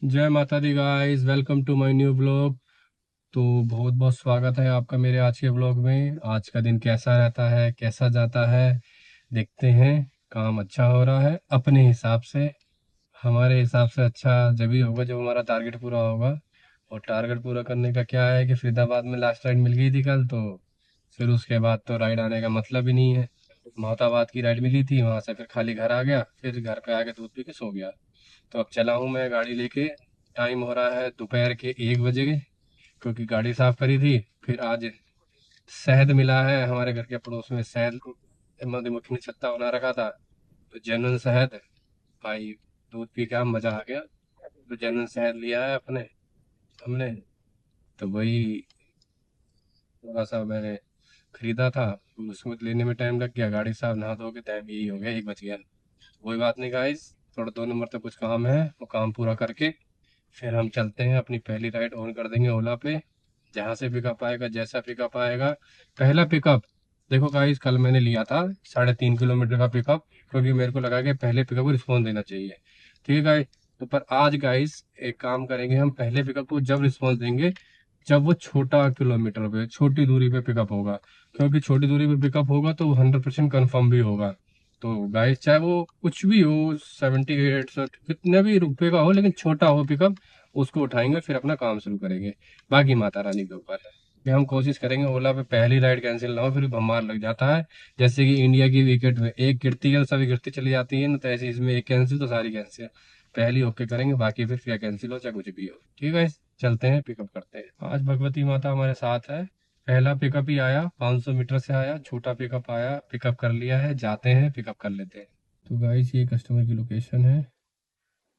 जय माता दी guys, welcome to my new blog. तो बहुत बहुत स्वागत है आपका मेरे आज के ब्लॉग में। आज का दिन कैसा रहता है, कैसा जाता है, देखते हैं। काम अच्छा हो रहा है अपने हिसाब से। हमारे हिसाब से अच्छा जब ही होगा जब हमारा टारगेट पूरा होगा। और टारगेट पूरा करने का क्या है कि फरीदाबाद में लास्ट राइड मिल गई थी कल, तो फिर उसके बाद तो राइड आने का मतलब ही नहीं है। मोहताबाद की राइड मिली थी, वहां से फिर खाली घर आ गया, फिर घर पे आके दूध पी के सो गया। तो अब चला हूँ मैं गाड़ी लेके। टाइम हो रहा है दोपहर के 1 बजे, क्योंकि गाड़ी साफ करी थी। फिर आज शहद मिला है, हमारे घर के पड़ोस में शहद मधुमक्खी ने छत्ता बना रखा था, तो जेनुइन शहद। भाई दूध पी के मजा आ गया। तो जेनुइन शहद लिया है अपने हमने। तो वही थोड़ा सा मैंने खरीदा था। उसको लेने में टाइम लग गया, गाड़ी साहब नहा धो के टाइम यही हो गया, 1 बज गया। कोई बात नहीं गाइस, थोड़ा 2 नंबर तक कुछ काम है, वो काम पूरा करके फिर हम चलते हैं। अपनी पहली राइड ऑन कर देंगे ओला पे। जहाँ से पिकअप आएगा, जैसा पिकअप आएगा। पहला पिकअप देखो गाइस, कल मैंने लिया था 3.5 किलोमीटर का पिकअप, क्योंकि मेरे को लगा कि पहले पिकअप को रिस्पॉन्स देना चाहिए। ठीक है गाइस। तो पर आज गाइस एक काम करेंगे, हम पहले पिकअप को जब रिस्पॉन्स देंगे जब वो छोटा किलोमीटर पे, छोटी दूरी पे पिकअप होगा। क्योंकि छोटी दूरी पे पिकअप होगा तो 100% कन्फर्म भी होगा। तो गाइस चाहे वो कुछ भी हो, 78 कितने भी रुपए का हो, लेकिन छोटा हो पिकअप, उसको उठाएंगे फिर अपना काम शुरू करेंगे। बाकी माता रानी के ऊपर है कि हम कोशिश करेंगे ओला पे पहली राइड कैंसिल ना हो, फिर भमार लग जाता है। जैसे कि इंडिया की विकेट में एक गिरती है तो सभी गिरती चली जाती है ना, तो ऐसे इसमें एक कैंसिल तो सारी कैंसिल। पहली ओके करेंगे, बाकी फिर क्या कैंसिल हो चाहे कुछ भी हो। ठीक है, चलते हैं पिकअप करते हैं। आज भगवती माता हमारे साथ है। पहला पिकअप ही आया, 500 मीटर से आया, छोटा पिकअप आया, पिकअप कर लिया है, जाते हैं पिकअप कर लेते हैं। तो गाइस ये कस्टमर की लोकेशन है,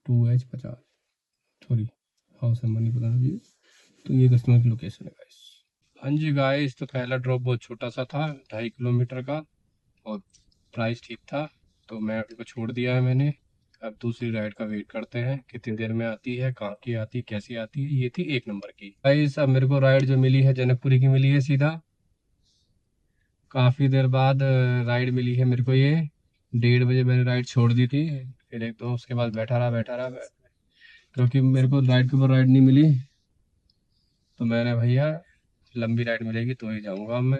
2H50, सॉरी हाउस नंबर नहीं पता मुझे। तो ये कस्टमर की लोकेशन है गाइस। हाँ जी गाइस, तो पहला ड्रॉप बहुत छोटा सा था, 2.5 किलोमीटर का, और प्राइस ठीक था, तो मैं उनको छोड़ दिया है मैंने। अब दूसरी राइड का वेट करते हैं कितनी देर में आती है, कहाँ की आती है, कैसी आती है। ये थी 1 नंबर की गाइस। अब मेरे को राइड जो मिली है जनकपुरी की मिली है सीधा। काफ़ी देर बाद राइड मिली है मेरे को ये। 1:30 बजे मैंने राइड छोड़ दी थी। फिर एक दोस्त के पास बैठा रहा, क्योंकि मेरे को राइड के ऊपर राइड नहीं मिली। तो मैंने भैया लंबी राइड मिलेगी तो ही जाऊंगा अब मैं,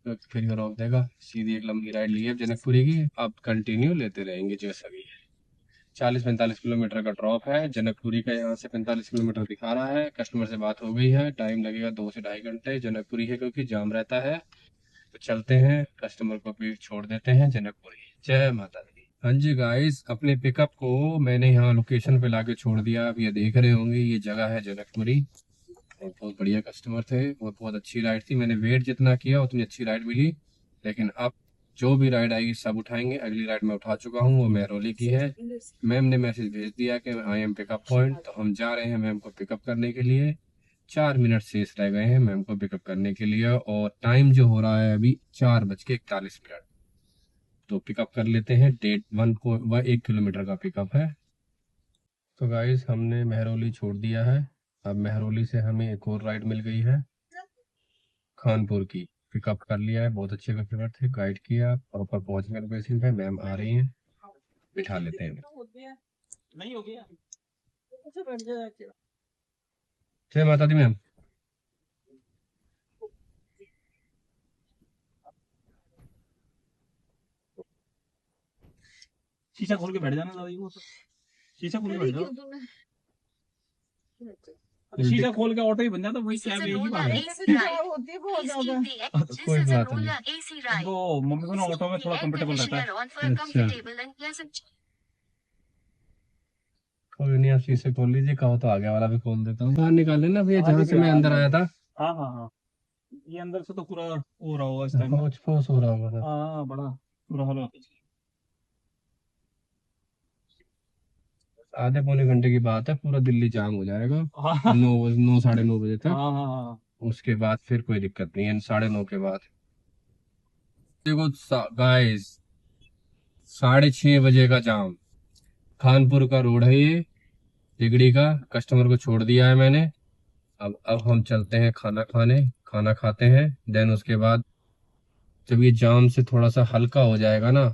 क्योंकि फिर ये रोक देगा। सीधी एक लंबी राइड ली है जनकपुरी की, अब कंटिन्यू लेते रहेंगे जैसा भी है। 40-45 किलोमीटर का ड्रॉप है जनकपुरी का, यहाँ से 45 किलोमीटर दिखा रहा है। कस्टमर से बात हो गई है, टाइम लगेगा 2 से ढाई घंटे। जनकपुरी है क्योंकि जाम रहता है। तो चलते हैं, कस्टमर को भी छोड़ देते हैं जनकपुरी। जय माता दी। हाँ जी गाइस, अपने पिकअप को मैंने यहाँ लोकेशन पे लाके छोड़ दिया। अब ये देख रहे होंगे, ये जगह है जनकपुरी। और बहुत बढ़िया कस्टमर थे, और बहुत अच्छी राइड थी। मैंने वेट जितना किया उतनी अच्छी राइड मिली। लेकिन अब जो भी राइड आएगी सब उठाएंगे। अगली राइड मैं उठा चुका हूँ, वो मेहरौली की है। मैम ने मैसेज भेज दिया कि आई एम पिकअप पॉइंट, तो हम जा रहे हैं मैम को पिकअप करने के लिए। 4 मिनट शेष रह गए हैं मैम को पिकअप करने के लिए, और टाइम जो हो रहा है अभी 4:41। तो पिकअप कर लेते हैं। डेट 1 किलोमीटर का पिकअप है। तो गाइस हमने मेहरौली छोड़ दिया है। अब मेहरौली से हमें एक और राइड मिल गई है खानपुर की। पिकअप कर लिया है, बहुत अच्छे कस्टमर थे, गाइड किया, प्रॉपर पहुंच गए लोकेशन पे। मैम आ रही हैं, बिठा लेते हैं। नहीं हो गया। जय माता दी मैम। शीशा खोल के बैठ जाना दादी वो तो। शीशा खोल के बैठ जाओ। शीशा खोल के ऑटो ही बन जाता वही, क्या एक ही बात है। होती है बहुत ज्यादा। कोई बात नहीं। वो मम्मी को ना ऑटो में थोड़ा कंफर्टेबल रहता है। अच्छा, कोई नहीं, आप शीशे खोल लीजिए, कहो तो आगे वाला भी खोल देता हूँ। बाहर निकाले ना भैया, जहाँ से मैं अंदर आया था। हाँ हाँ हाँ, ये अंदर से तो पूरा हो रहा होगा इस टाइम में। फौज फौज हो रहा होगा सर। हाँ बड़ा बुरा हाल होता है। आधे पौने घंटे की बात है, पूरा दिल्ली जाम हो जाएगा। हाँ हाँ 9 9 साढ़े 9 बजे तक। हाँ हाँ। उसके बाद फिर कोई दिक्कत नहीं है, 9:30 के बाद। देखो गाइस, 6:30 बजे का जाम। खानपुर का रोड है ये, तिगड़ी का। कस्टमर को छोड़ दिया है मैंने। अब हम चलते हैं खाना खाने। खाना खाते हैं, देन उसके बाद जब ये जाम से थोड़ा सा हल्का हो जाएगा ना,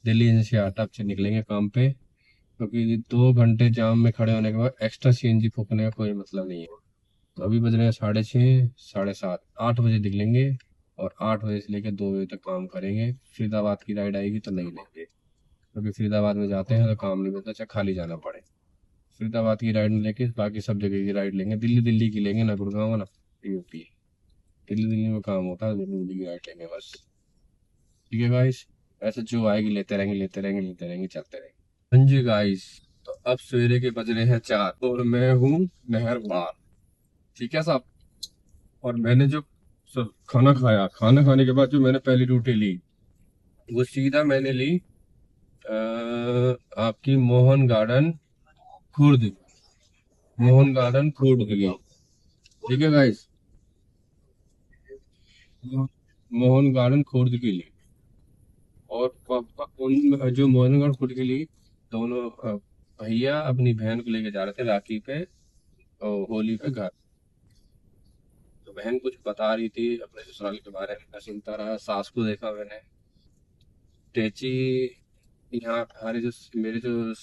दिल्ली एनसीआर तब से निकलेंगे काम पे। क्योंकि 2 घंटे जाम में खड़े होने के बाद एक्स्ट्रा सीएनजी फूकने का कोई मतलब नहीं है। तो अभी बज रहे हैं 6:30, 7:30, 8 बजे निकलेंगे और 8 बजे से लेकर 2 बजे तक काम करेंगे। फरीदाबाद की राइड आएगी तो नहीं लेंगे, क्योंकि फरीदाबाद में जाते हैं तो काम नहीं मिलता, चाहे खाली जाना पड़े। फरीदाबाद की राइड लेके बाकी सब जगह की राइड लेंगे, दिल्ली दिल्ली की लेंगे, ना गुड़गांव ना यूपी। दिल्ली दिल्ली में काम होता है, दिल्ली दिल्ली की राइड लेंगे बस। ठीक है गाइस, ऐसे जो आएगी लेते रहेंगे लेते रहेंगे लेते रहेंगे, चलते रहेंगे। हाँ जी गाइस, तो अब सवेरे के बज रहे हैं 4 और मैं हूँ नहर पार। ठीक है साहब। और मैंने जो खाना खाया, खाना खाने के बाद जो मैंने पहली रोटी ली, वो सीधा मैंने ली आपकी मोहन गार्डन खुर्द, मोहन गार्डन खुर्द की। ठीक है गाइस, मोहन गार्डन खुर्द की ली। और जो मोहन गार्डन खुर्द की ली, दोनों भैया अपनी बहन को लेके जा रहे थे राखी पे, होली पे घर। तो बहन कुछ बता रही थी अपने ससुराल के बारे में, मैं सुनता रहा। सास को देखा मैंने, टेची यहाँ हमारे जो मेरे जो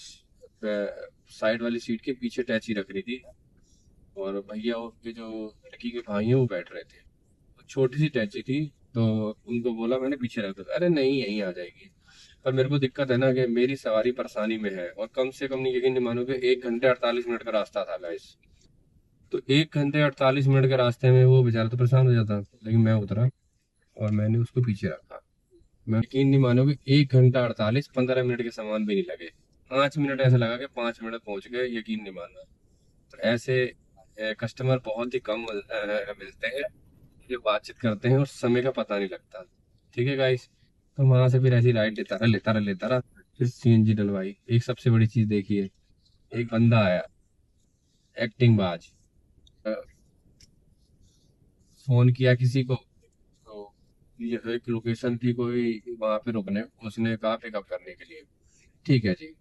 साइड वाली सीट के पीछे टैची रख रही थी, और भैया के जो लड़की के भाई हैं वो बैठ रहे थे। तो छोटी सी टैची थी, तो उनको बोला मैंने पीछे रख दो, अरे नहीं यहीं आ जाएगी। पर मेरे को दिक्कत है ना कि मेरी सवारी परेशानी में है, और कम से कम नहीं, यकीन नहीं मानोगे, 1 घंटे 48 मिनट का रास्ता था गाइस। तो 1 घंटे 48 मिनट के रास्ते में वो बेचारा तो परेशान हो जाता, लेकिन मैं उतरा और मैंने उसको पीछे रखा। मैं यकीन नहीं मानोगे, 1 घंटा 48 15 मिनट के समान भी नहीं लगे। 5 मिनट ऐसा लगा कि 5 मिनट पहुंच गए, यकीन नहीं मानना। तो ऐसे कस्टमर बहुत ही कम मिलते हैं जो बातचीत करते हैं और समय का पता नहीं लगता। ठीक है गाइस, तो वहां से फिर ऐसी राइड लेता रहा लेता रहा लेता रहा। फिर सीएनजी डलवाई। एक सबसे बड़ी चीज देखिए, एक बंदा आया एक्टिंग बाज, फोन किया किसी को, तो ये एक लोकेशन थी कोई वहां पे रुकने, उसने कहा पिकअप करने के लिए। ठीक है जी।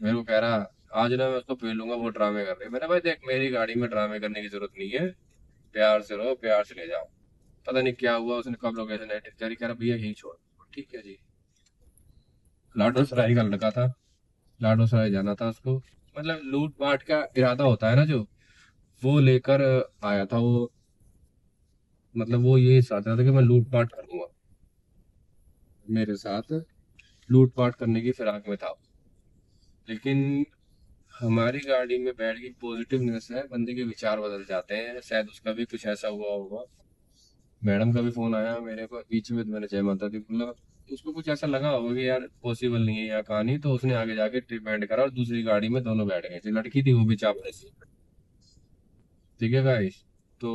मेरे को कह रहा आज ना मैं उसको पेलूंगा, वो ड्रामे कर रही है। मैंने भाई देख, मेरी गाड़ी में ड्रामे करने की जरूरत नहीं है, प्यार से रहो, प्यार से ले जाओ। पता नहीं क्या हुआ, उसने कब लोकेशन एडिट करी, कह रहा भैया यही छोड़। ठीक है जी। लाडो सराय का लड़का था, लाडो सराय जाना था उसको। मतलब लूट पाट का इरादा होता है ना जो, वो लेकर आया था वो। मतलब वो ये चाहता था कि मैं लूट पाट करूंगा, मेरे साथ लूट पाट करने की फिराक में था। लेकिन हमारी गाड़ी में बैठ के पॉजिटिवनेस है, बंदे के विचार बदल जाते हैं, शायद उसका भी कुछ ऐसा हुआ होगा। मैडम का भी फोन आया मेरे को बीच में, तो मैंने जय माता दी बोला। उसको कुछ ऐसा लगा होगा कि यार पॉसिबल नहीं है यहाँ कहानी, तो उसने आगे जाके ट्रिप एंड करा और दूसरी गाड़ी में दोनों बैठ गए थे। लड़की थी वो भी चापने सी। ठीक है गाइस। तो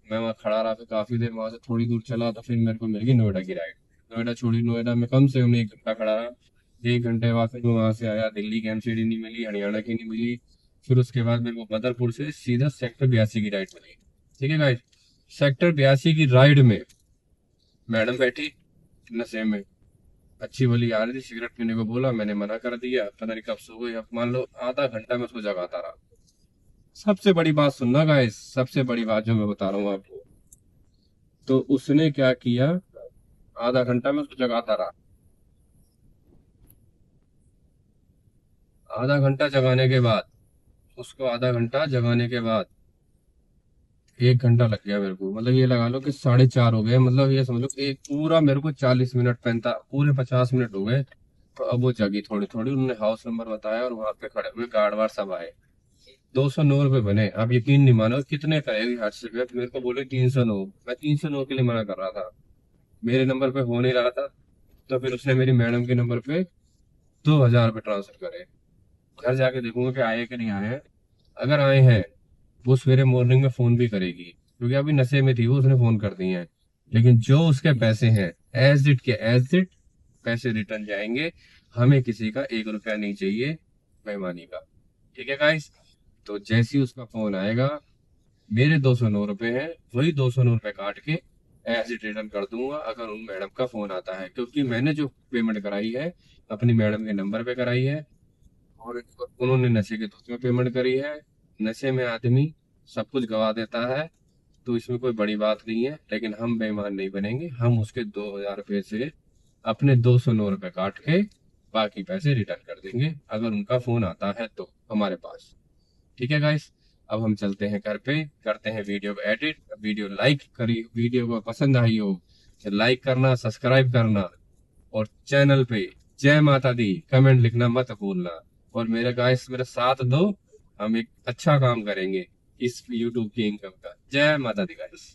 मैं वहाँ खड़ा रहा, फिर काफी देर वहां से थोड़ी दूर चला, तो फिर मेरे को मिल गई नोएडा की राइड। नोएडा छोड़ी, नोएडा में कम से कम 1 घंटा खड़ा रहा। 1 घंटे बाद फिर मैं वहां से आया, दिल्ली की एमसीडी नहीं मिली, हरियाणा की नहीं मिली। फिर उसके बाद मेरे को बदरपुर से सीधा सेक्टर 82 की राइड मिली। ठीक है गाइस, सेक्टर 82 की राइड में मैडम बैठी नशे में, अच्छी भली आ रही थी, सिगरेट पीने को बोला, मैंने मना कर दिया। पता नहीं कब सो गई, अब मान लो आधा घंटा मैं उसको जगाता रहा। सबसे बड़ी बात सुनना गाइस, सबसे बड़ी बात जो मैं बता रहा हूँ आपको, तो उसने क्या किया, आधा घंटा में उसको जगाता रहा। आधा घंटा जगाने के बाद, उसको आधा घंटा जगाने के बाद 1 घंटा लग गया मेरे को। मतलब ये लगा लो कि 4:30 हो गए, मतलब ये समझ लो कि एक पूरा मेरे को 40 मिनट पूरे 50 मिनट हो गए। तो अब वो जगी थोड़ी थोड़ी, उन्होंने हाउस नंबर बताया और वहां पे खड़े हुए गार्ड वार्ड सब आए। 209 रुपये बने। आप यकीन नहीं मानो कितने करेगी हाथ से, मेरे को बोले 309। मैं 309 के लिए मना कर रहा था, मेरे नंबर पे हो नहीं रहा था। तो फिर उसने मेरी मैडम के नंबर पे 2,000 रुपये ट्रांसफर करे। घर जाके देखूंगा कि आए कि नहीं आए हैं। अगर आए हैं, वो सवेरे मॉर्निंग में फोन भी करेगी, क्योंकि अभी नशे में थी वो, उसने फोन कर दिए हैं। लेकिन जो उसके पैसे हैं, एज इट के एज इट पैसे रिटर्न जाएंगे। हमें किसी का 1 रुपया नहीं चाहिए बेईमानी का। ठीक है गाइस। तो जैसे ही उसका फोन आएगा, मेरे 209 रुपये हैं, वही 209 रुपये काट के एज इट रिटर्न कर दूंगा अगर उन मैडम का फोन आता है, क्योंकि मैंने जो पेमेंट कराई है अपनी मैडम के नंबर पे कराई है, और उन्होंने नशे के दूध में पेमेंट करी है। नशे में आदमी सब कुछ गवा देता है, तो इसमें कोई बड़ी बात नहीं है। लेकिन हम बेईमान नहीं बनेंगे, हम उसके 2,000 रुपये से अपने 209 रुपये काट के बाकी पैसे रिटर्न कर देंगे अगर उनका फोन आता है तो हमारे पास। ठीक है गाइस, अब हम चलते हैं घर पे, करते हैं वीडियो को एडिट। वीडियो लाइक करी, वीडियो को पसंद आई हो तो लाइक करना, सब्सक्राइब करना, और चैनल पे जय माता दी कमेंट लिखना मत भूलना। और मेरे गाइस मेरे साथ दो, हम एक अच्छा काम करेंगे इस यूट्यूब की इनकम का। जय माता दी गाइस।